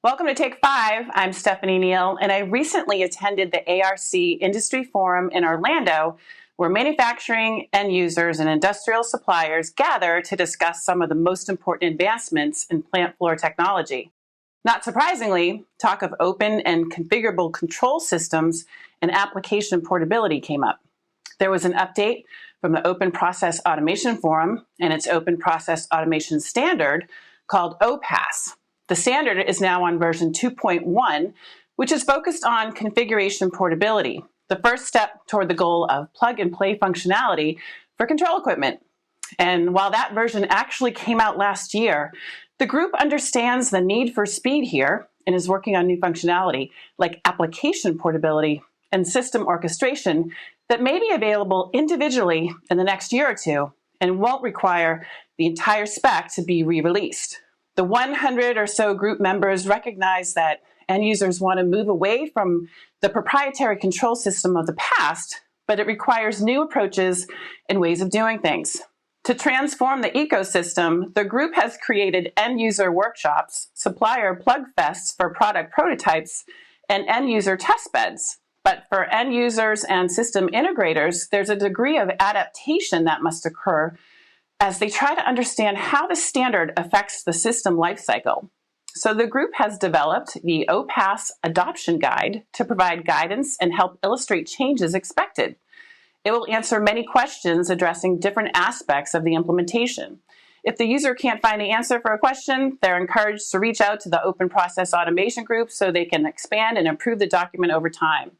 Welcome to Take 5. I'm Stephanie Neal, and I recently attended the ARC Industry Forum in Orlando, where manufacturing, end users, and industrial suppliers gather to discuss some of the most important advancements in plant floor technology. Not surprisingly, talk of open and configurable control systems and application portability came up. There was an update from the Open Process Automation Forum and its Open Process Automation Standard called OPAF. The standard is now on version 2.1, which is focused on configuration portability, the first step toward the goal of plug-and-play functionality for control equipment. And while that version actually came out last year, the group understands the need for speed here and is working on new functionality like application portability and system orchestration that may be available individually in the next year or two and won't require the entire spec to be re-released. The 100 or so group members recognize that end users want to move away from the proprietary control system of the past, but it requires new approaches and ways of doing things. To transform the ecosystem, the group has created end user workshops, supplier plugfests for product prototypes, and end user testbeds. But for end users and system integrators, there's a degree of adaptation that must occur as they try to understand how the standard affects the system lifecycle. So the group has developed the OPAF Adoption Guide to provide guidance and help illustrate changes expected. It will answer many questions addressing different aspects of the implementation. If the user can't find the answer for a question, they're encouraged to reach out to the Open Process Automation Group so they can expand and improve the document over time.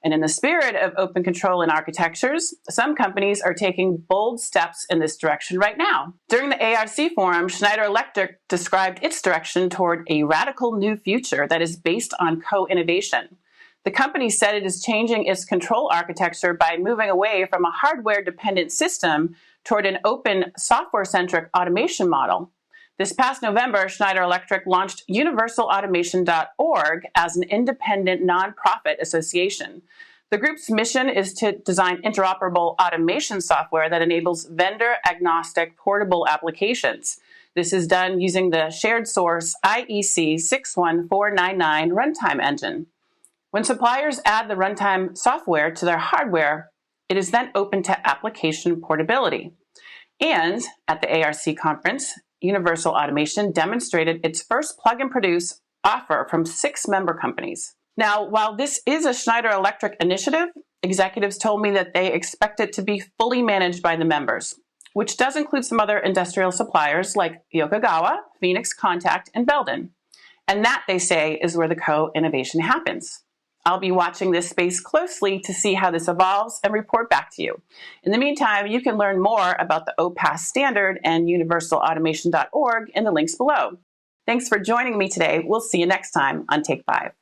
And in the spirit of open control and architectures, some companies are taking bold steps in this direction right now. During the ARC forum, Schneider Electric described its direction toward a radical new future that is based on co-innovation. The company said it is changing its control architecture by moving away from a hardware-dependent system toward an open software-centric automation model. This past November, Schneider Electric launched universalautomation.org as an independent nonprofit association. The group's mission is to design interoperable automation software that enables vendor-agnostic portable applications. This is done using the shared source IEC 61499 runtime engine. When suppliers add the runtime software to their hardware, it is then open to application portability. And at the ARC conference, Universal Automation demonstrated its first plug-and-produce offer from 6 member companies. Now, while this is a Schneider Electric initiative, executives told me that they expect it to be fully managed by the members, which does include some other industrial suppliers like Yokogawa, Phoenix Contact, and Belden. And that, they say, is where the co-innovation happens. I'll be watching this space closely to see how this evolves and report back to you. In the meantime, you can learn more about the OPAF standard and universalautomation.org in the links below. Thanks for joining me today. We'll see you next time on Take 5.